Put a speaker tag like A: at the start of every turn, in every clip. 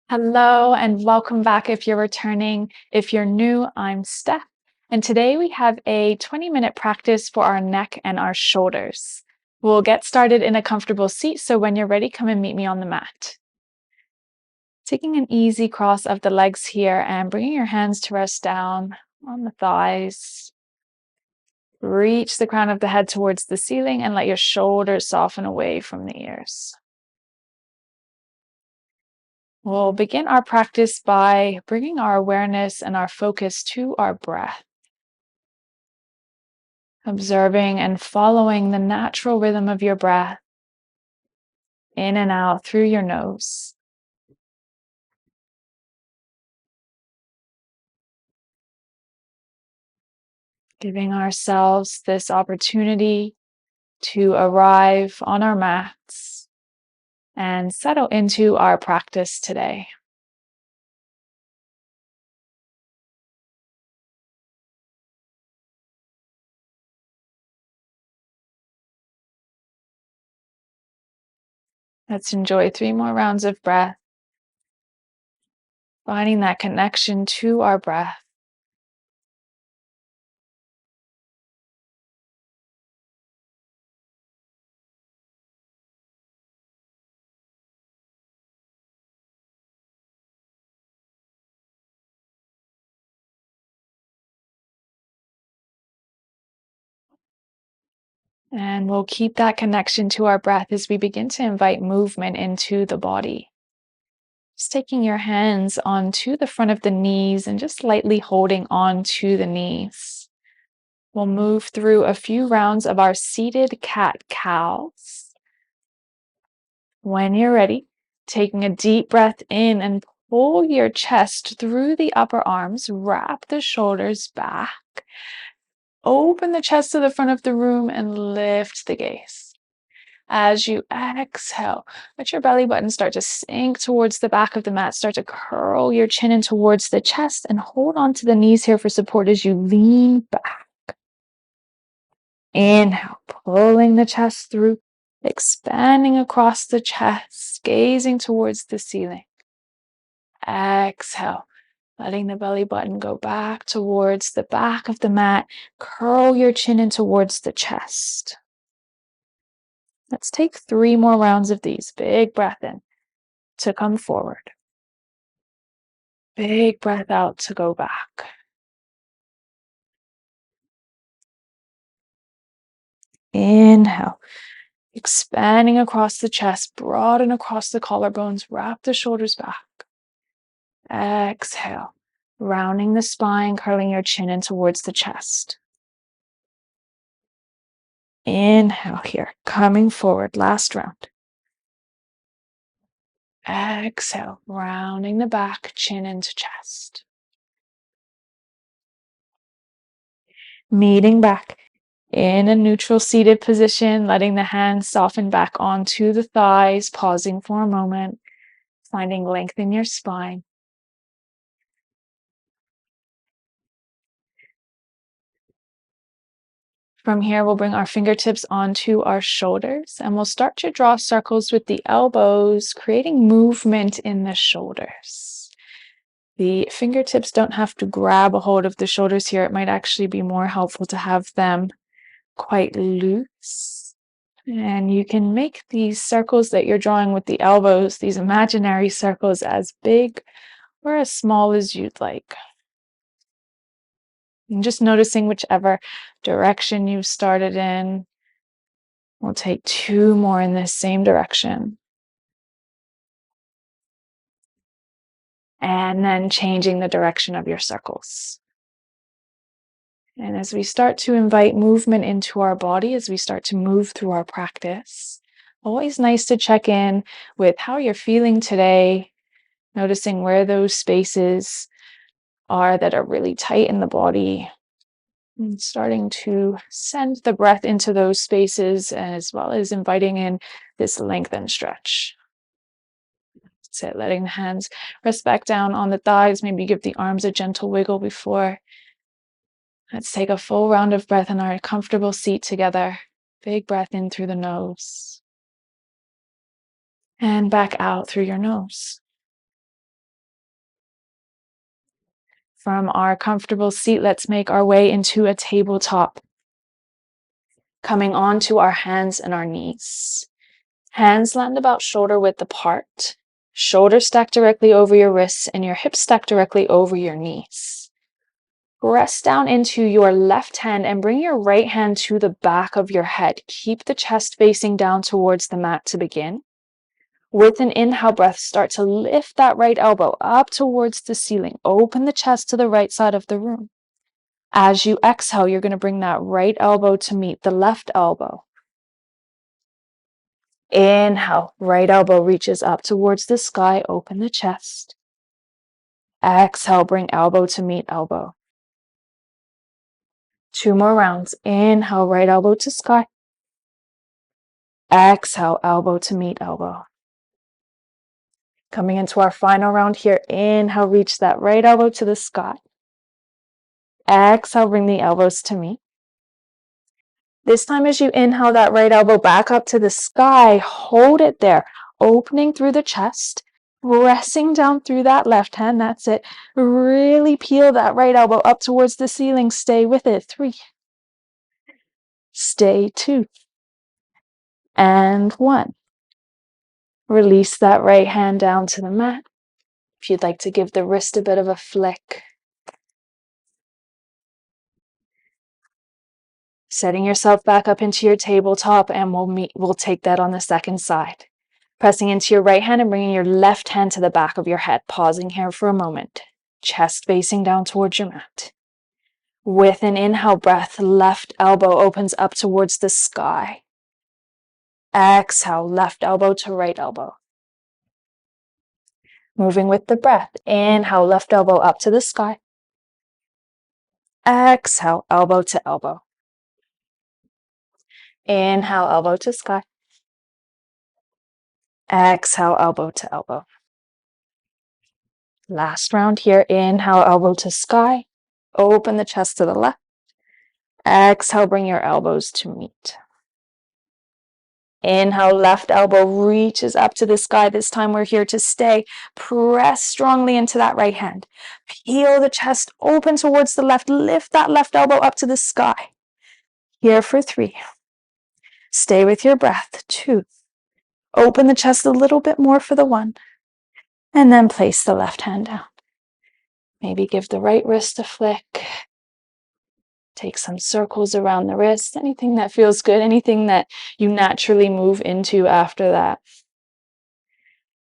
A: Hello and welcome back if you're returning. If you're new, I'm Steph, and today we have a 20-minute practice for our neck and our shoulders. We'll get started in a comfortable seat, so when you're ready, come and meet me on the mat. Taking an easy cross of the legs here and bringing your hands to rest down on the thighs. Reach the crown of the head towards the ceiling and let your shoulders soften away from the ears. We'll begin our practice by bringing our awareness and our focus to our breath, observing and following the natural rhythm of your breath in and out through your nose. Giving ourselves this opportunity to arrive on our mats and settle into our practice today. Let's enjoy 3 more rounds of breath, finding that connection to our breath. And we'll keep that connection to our breath as we begin to invite movement into the body. Just taking your hands onto the front of the knees and just lightly holding on to the knees. We'll move through a few rounds of our seated cat-cows. When you're ready, taking a deep breath in and pull your chest through the upper arms, wrap the shoulders back, open the chest to the front of the room and lift the gaze. As you exhale, let your belly button start to sink towards the back of the mat. Start to curl your chin in towards the chest and hold on to the knees here for support as you lean back. Inhale, pulling the chest through, expanding across the chest, gazing towards the ceiling. Exhale, letting the belly button go back towards the back of the mat. Curl your chin in towards the chest. Let's take 3 more rounds of these. Big breath in to come forward. Big breath out to go back. Inhale, expanding across the chest, broaden across the collarbones, wrap the shoulders back. Exhale, rounding the spine, curling your chin in towards the chest. Inhale here, coming forward, last round. Exhale, rounding the back, chin into chest. Meeting back in a neutral seated position, letting the hands soften back onto the thighs, pausing for a moment, finding length in your spine. From here, we'll bring our fingertips onto our shoulders and we'll start to draw circles with the elbows, creating movement in the shoulders. The fingertips don't have to grab a hold of the shoulders here. It might actually be more helpful to have them quite loose. And you can make these circles that you're drawing with the elbows, these imaginary circles, as big or as small as you'd like. And just noticing whichever direction you've started in. We'll take 2 more in this same direction. And then changing the direction of your circles. And as we start to invite movement into our body, as we start to move through our practice, always nice to check in with how you're feeling today, noticing where those spaces are that are really tight in the body, and starting to send the breath into those spaces as well as inviting in this length and stretch. That's it, letting the hands rest back down on the thighs, maybe give the arms a gentle wiggle before. Let's take a full round of breath in our comfortable seat together. Big breath in through the nose and back out through your nose. From our comfortable seat, let's make our way into a tabletop, coming onto our hands and our knees. Hands land about shoulder width apart, shoulders stacked directly over your wrists, and your hips stacked directly over your knees. Press down into your left hand and bring your right hand to the back of your head. Keep the chest facing down towards the mat to begin. With an inhale breath, start to lift that right elbow up towards the ceiling. Open the chest to the right side of the room. As you exhale, you're going to bring that right elbow to meet the left elbow. Inhale, right elbow reaches up towards the sky. Open the chest. Exhale, bring elbow to meet elbow. 2 more rounds. Inhale, right elbow to sky. Exhale, elbow to meet elbow. Coming into our final round here. Inhale, reach that right elbow to the sky. Exhale, bring the elbows to meet. This time as you inhale that right elbow back up to the sky, hold it there, opening through the chest, pressing down through that left hand. That's it. Really peel that right elbow up towards the ceiling. Stay with it. 3. Stay 2. And 1. Release that right hand down to the mat. If you'd like to give the wrist a bit of a flick. Setting yourself back up into your tabletop, and we'll take that on the second side. Pressing into your right hand and bringing your left hand to the back of your head. Pausing here for a moment. Chest facing down towards your mat. With an inhale breath, left elbow opens up towards the sky. Exhale, left elbow to right elbow. Moving with the breath. Inhale, left elbow up to the sky. Exhale, elbow to elbow. Inhale, elbow to sky. Exhale, elbow to elbow. Last round here. Inhale, elbow to sky. Open the chest to the left. Exhale, bring your elbows to meet. Inhale, left elbow reaches up to the sky. This time we're here to stay. Press strongly into that right hand. Peel the chest open towards the left. Lift that left elbow up to the sky. Here for 3. Stay with your breath. 2. Open the chest a little bit more for the 1. And then place the left hand down. Maybe give the right wrist a flick. Take some circles around the wrist, anything that feels good, anything that you naturally move into after that.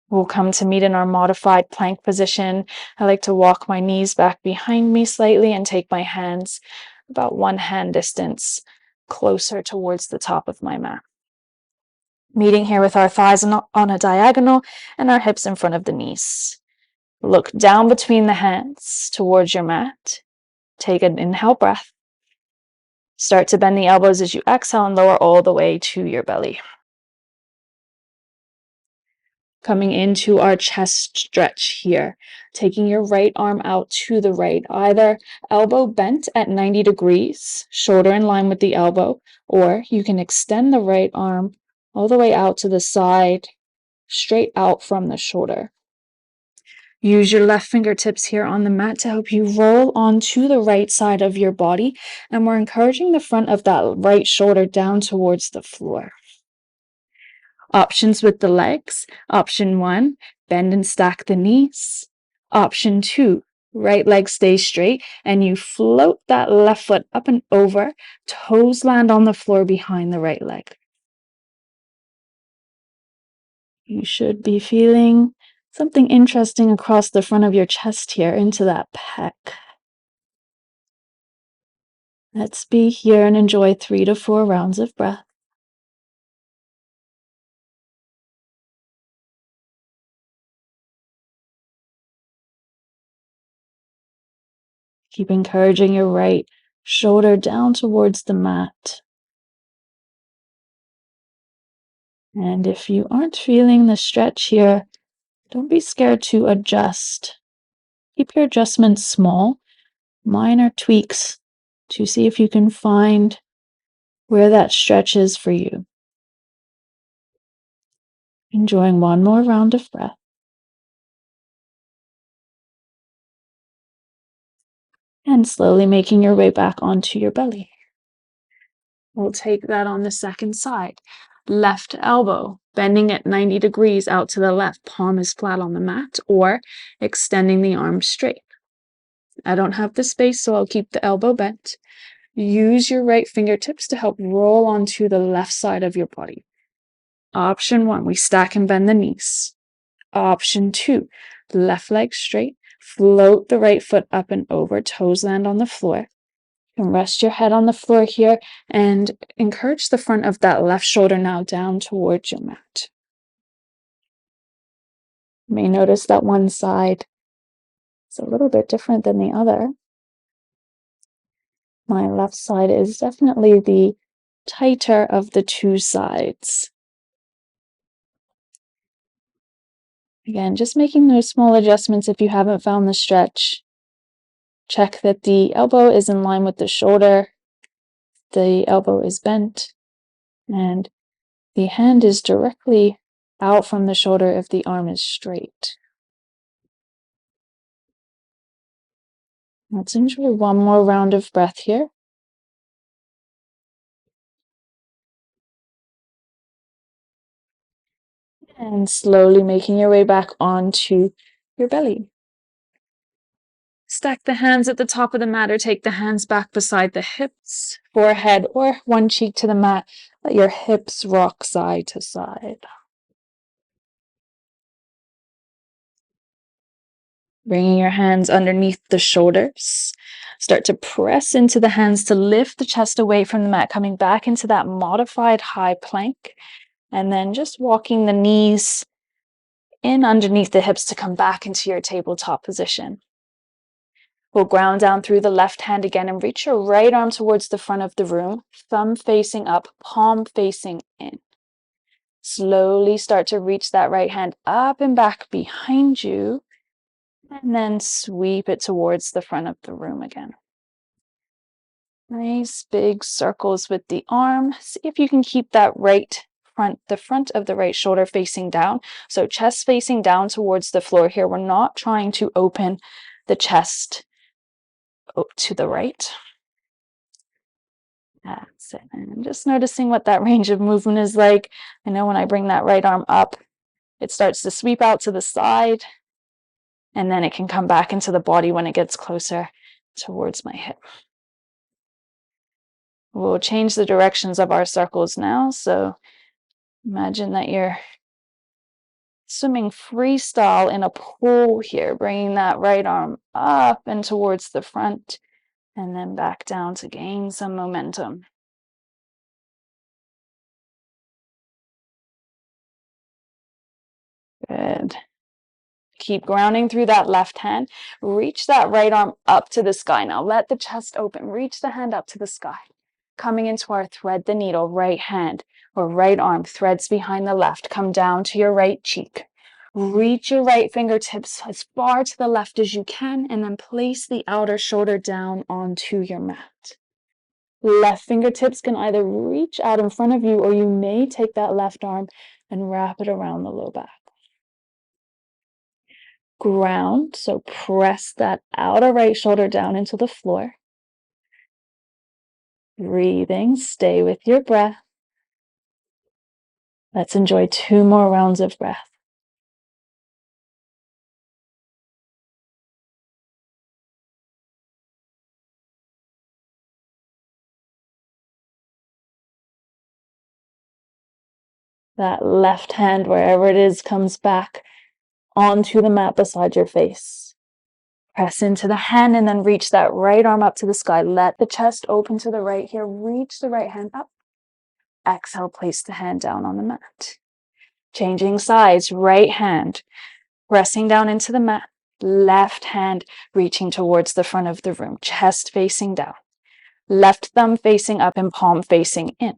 A: We'll come to meet in our modified plank position. I like to walk my knees back behind me slightly and take my hands about 1 hand distance closer towards the top of my mat. Meeting here with our thighs on a diagonal and our hips in front of the knees. Look down between the hands towards your mat. Take an inhale breath. Start to bend the elbows as you exhale and lower all the way to your belly. Coming into our chest stretch here, taking your right arm out to the right, either elbow bent at 90 degrees, shoulder in line with the elbow, or you can extend the right arm all the way out to the side, straight out from the shoulder. Use your left fingertips here on the mat to help you roll onto the right side of your body, and we're encouraging the front of that right shoulder down towards the floor. Options with the legs. Option 1, bend and stack the knees. Option 2, right leg stays straight and you float that left foot up and over. Toes land on the floor behind the right leg. You should be feeling something interesting across the front of your chest here into that pec. Let's be here and enjoy 3 to 4 rounds of breath. Keep encouraging your right shoulder down towards the mat. And if you aren't feeling the stretch here, don't be scared to adjust. Keep your adjustments small, minor tweaks to see if you can find where that stretch is for you. Enjoying 1 more round of breath. And slowly making your way back onto your belly. We'll take that on the second side. Left elbow, bending at 90 degrees out to the left, palm is flat on the mat, or extending the arm straight. I don't have the space, so I'll keep the elbow bent. Use your right fingertips to help roll onto the left side of your body. Option 1, we stack and bend the knees. Option 2, left leg straight, float the right foot up and over, toes land on the floor. And rest your head on the floor here and encourage the front of that left shoulder now down towards your mat. You may notice that one side is a little bit different than the other. My left side is definitely the tighter of the two sides. Again, just making those small adjustments if you haven't found the stretch. Check that the elbow is in line with the shoulder, the elbow is bent, and the hand is directly out from the shoulder if the arm is straight. Let's enjoy one more round of breath here. And slowly making your way back onto your belly. Stack the hands at the top of the mat or take the hands back beside the hips, forehead or one cheek to the mat. Let your hips rock side to side. Bringing your hands underneath the shoulders. Start to press into the hands to lift the chest away from the mat, coming back into that modified high plank. And then just walking the knees in underneath the hips to come back into your tabletop position. We'll ground down through the left hand again and reach your right arm towards the front of the room, thumb facing up, palm facing in. Slowly start to reach that right hand up and back behind you, and then sweep it towards the front of the room again. Nice big circles with the arm. See if you can keep that the front of the right shoulder facing down. So chest facing down towards the floor here. We're not trying to open the chest to the right. That's it. And I'm just noticing what that range of movement is like. I know when I bring that right arm up, it starts to sweep out to the side, and then it can come back into the body when it gets closer towards my hip. We'll change the directions of our circles now. So imagine that you're swimming freestyle in a pool here, bringing that right arm up and towards the front, and then back down to gain some momentum. Good. Keep grounding through that left hand. Reach that right arm up to the sky. Now let the chest open. Reach the hand up to the sky. Coming into our thread the needle, right hand or right arm threads behind the left. Come down to your right cheek. Reach your right fingertips as far to the left as you can, and then place the outer shoulder down onto your mat. Left fingertips can either reach out in front of you, or you may take that left arm and wrap it around the low back. Ground, so press that outer right shoulder down into the floor. Breathing, stay with your breath. Let's enjoy 2 more rounds of breath. That left hand, wherever it is, comes back onto the mat beside your face. Press into the hand and then reach that right arm up to the sky. Let the chest open to the right here. Reach the right hand up. Exhale, place the hand down on the mat. Changing sides, right hand pressing down into the mat. Left hand reaching towards the front of the room, chest facing down. Left thumb facing up and palm facing in.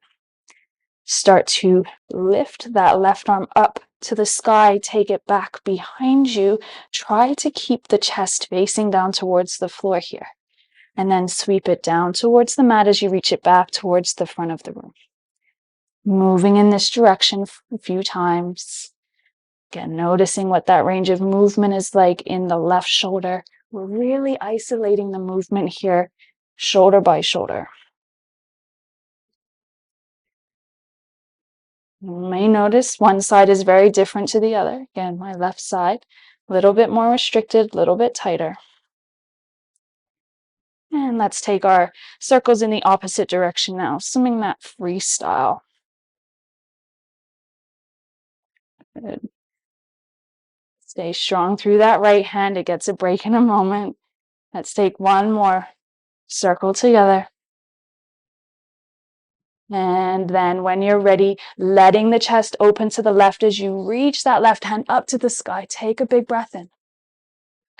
A: Start to lift that left arm up to the sky, take it back behind you. Try to keep the chest facing down towards the floor here. And then sweep it down towards the mat as you reach it back towards the front of the room. Moving in this direction a few times. Again, noticing what that range of movement is like in the left shoulder We're really isolating the movement here, shoulder by shoulder. You may notice one side is very different to the other. Again, my left side, a little bit more restricted, a little bit tighter. And let's take our circles in the opposite direction now, swimming that freestyle. Good. Stay strong through that right hand. It gets a break in a moment. Let's take one more circle together. And then when you're ready, letting the chest open to the left as you reach that left hand up to the sky. Take a big breath in.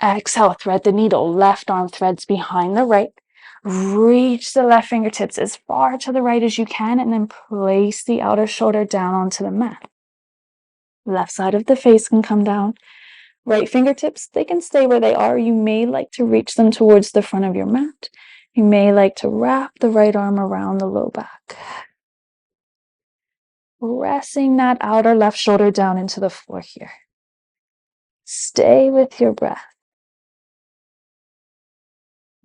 A: Exhale, thread the needle. Left arm threads behind the right. Reach the left fingertips as far to the right as you can, and then place the outer shoulder down onto the mat. Left side of the face can come down. Right fingertips, they can stay where they are. You may like to reach them towards the front of your mat. You may like to wrap the right arm around the low back. Pressing that outer left shoulder down into the floor here. Stay with your breath.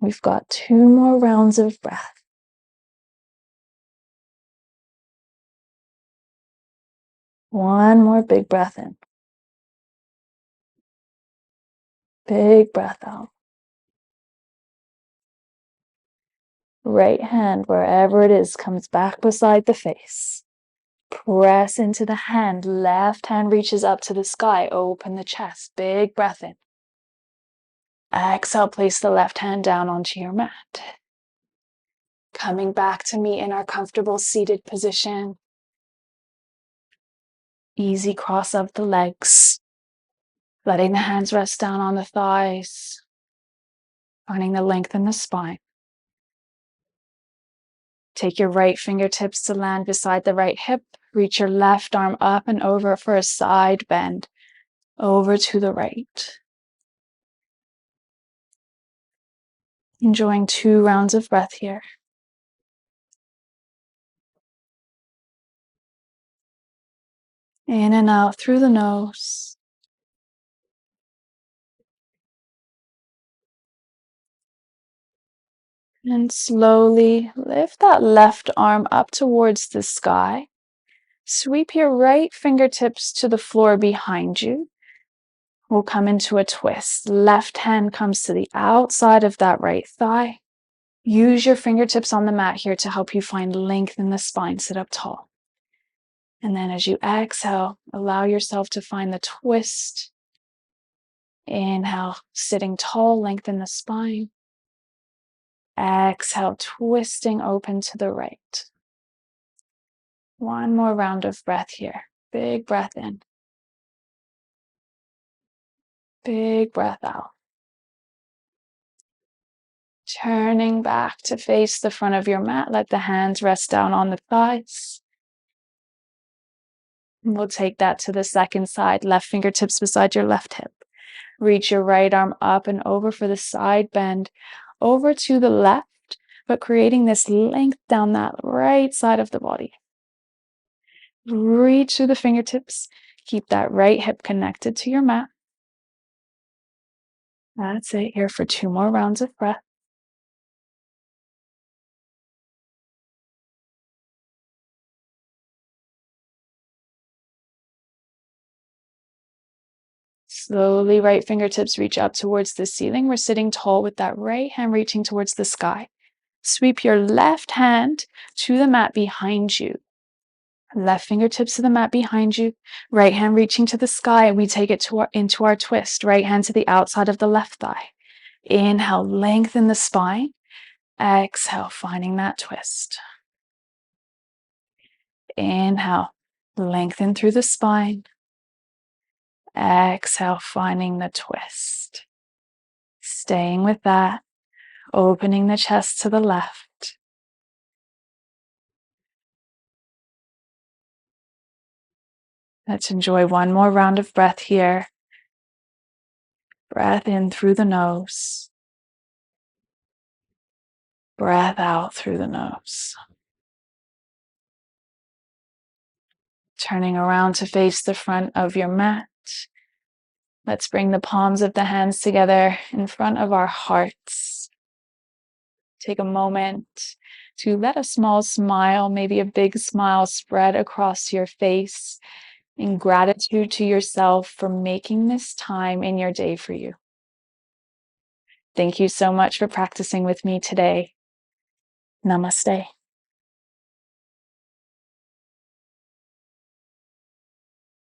A: We've got 2 more rounds of breath. One more big breath in. Big breath out. Right hand, wherever it is, comes back beside the face. Press into the hand. Left hand reaches up to the sky. Open the chest. Big breath in. Exhale, place the left hand down onto your mat. Coming back to meet in our comfortable seated position. Easy cross of the legs. Letting the hands rest down on the thighs. Finding the length in the spine. Take your right fingertips to land beside the right hip. Reach your left arm up and over for a side bend. Over to the right. Enjoying 2 rounds of breath here. In and out through the nose. And slowly lift that left arm up towards the sky. Sweep your right fingertips to the floor behind you. We'll come into a twist. Left hand comes to the outside of that right thigh. Use your fingertips on the mat here to help you find length in the spine. Sit up tall. And then as you exhale, allow yourself to find the twist. Inhale, sitting tall, lengthen the spine. Exhale, twisting open to the right. One more round of breath here. Big breath in. Big breath out. Turning back to face the front of your mat. Let the hands rest down on the thighs. And we'll take that to the second side. Left fingertips beside your left hip. Reach your right arm up and over for the side bend. Over to the left, but creating this length down that right side of the body. Reach through the fingertips. Keep that right hip connected to your mat. That's it. Here for 2 more rounds of breath. Slowly, right fingertips reach up towards the ceiling. We're sitting tall with that right hand reaching towards the sky. Sweep your left hand to the mat behind you. Left fingertips to the mat behind you. Right hand reaching to the sky, and we take it into our twist. Right hand to the outside of the left thigh. Inhale, lengthen the spine. Exhale, finding that twist. Inhale, lengthen through the spine. Exhale, finding the twist. Staying with that, opening the chest to the left. Let's enjoy one more round of breath here. Breath in through the nose. Breath out through the nose. Turning around to face the front of your mat. Let's bring the palms of the hands together in front of our hearts. Take a moment to let a small smile, maybe a big smile, spread across your face in gratitude to yourself for making this time in your day for you. Thank you so much for practicing with me today. Namaste.